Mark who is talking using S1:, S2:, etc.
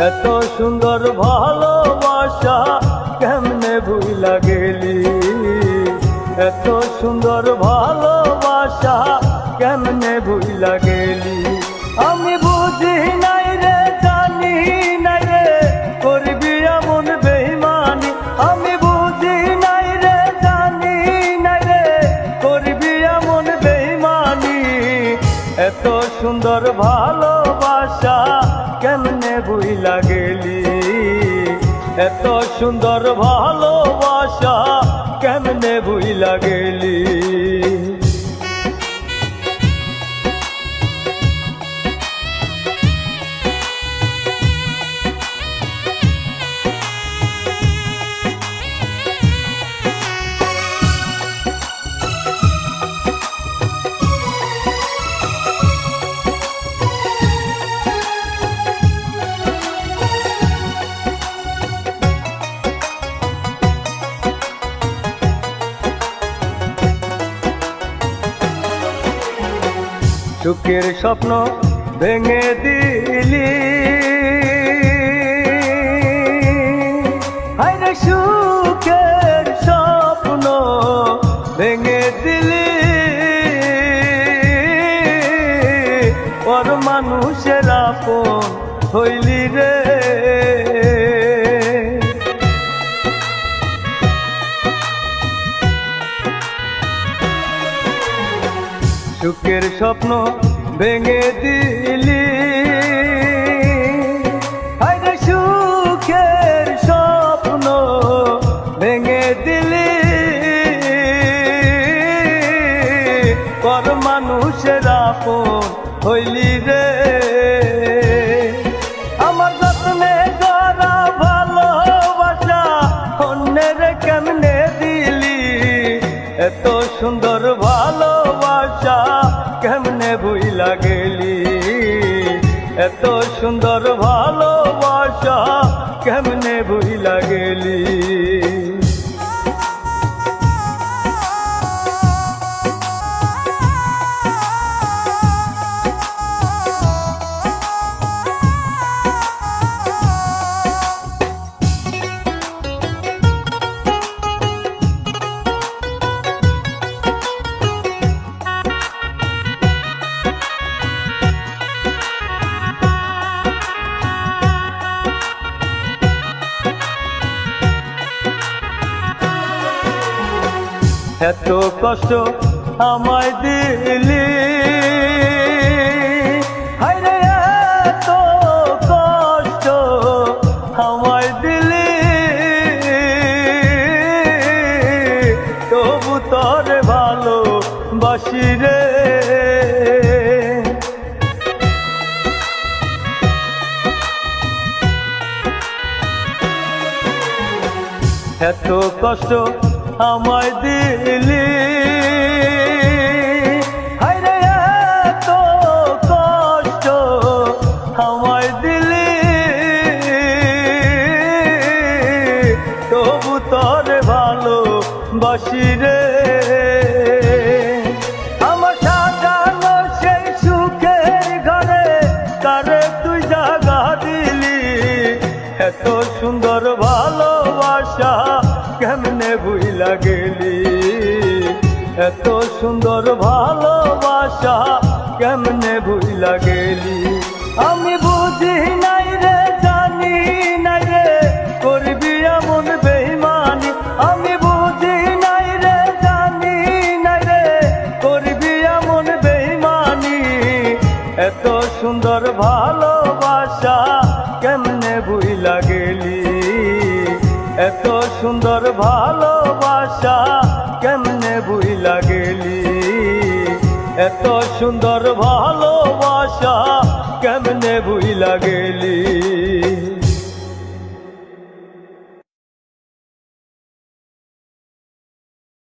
S1: এত সুন্দর ভালোবাসা কেমনে ভুইলা গেলি, এত সুন্দর ভালোবাসা কেমনে ভুইলা গেলি। আমি বুঝি নাই রে, জানি নাই রে, করবি এমন বেঈমানি। আমি বুঝি নাই রে, জানি নাই রে, করবি এমন বেঈমানি। এত সুন্দর ভালোবাসা কেমনে ভুইলা গেলি, এত সুন্দর ভালোবাসা কেমনে ভুইলা গেলি। সুখের স্বপ্ন ভেঙে দিলি, হায়রে সুখের স্বপ্ন ভেঙে দিলি। পর মানুষের আপন হইলি রে, সুখের স্বপ্ন ভেঙে দিলি, হায়রে সুখের স্বপ্ন ভেঙে দিলি। পর মানুষের আপন হইলি রে, আমার যত্নে গড়া ভালোবাসা অন্যের কেমনে দিলি। এত সুন্দর ভালোবাসা কেমনে ভুইলা গেলি, এত সুন্দর ভালোবাসা কেমনে ভুইলা গেলি। এত কষ্ট আমায় দিলি, হায়রে এত কষ্ট আমায় দিলি। তবু তোর ভালোবাসি রে, এত কষ্ট আমায় দিলি, হায়রে এত কষ্ট আমায় দিলি। তবু তোর ভালোবাসি রে, আমার সাজানো সেই সুখের ঘরে কারে তুই জাগা দিলি। এত সুন্দর ভালোবাসা কেমনে ভুইলা গেলি, এত সুন্দর ভালোবাসা কেমনে ভুইলা গেলি। আমি বুঝি নাই রে, জানি নাই রে, করবি এমন বেঈমানি। আমি বুঝি নাই রে, জানি নাই রে, করবি এমন বেঈমানি। এত সুন্দর ভালোবাসা কেমনে ভুইলা গেলি, এত সুন্দর ভালোবাসা কেমনে ভুইলা গেলি, এত সুন্দর ভালোবাসা কেমনে ভুইলা গেলি।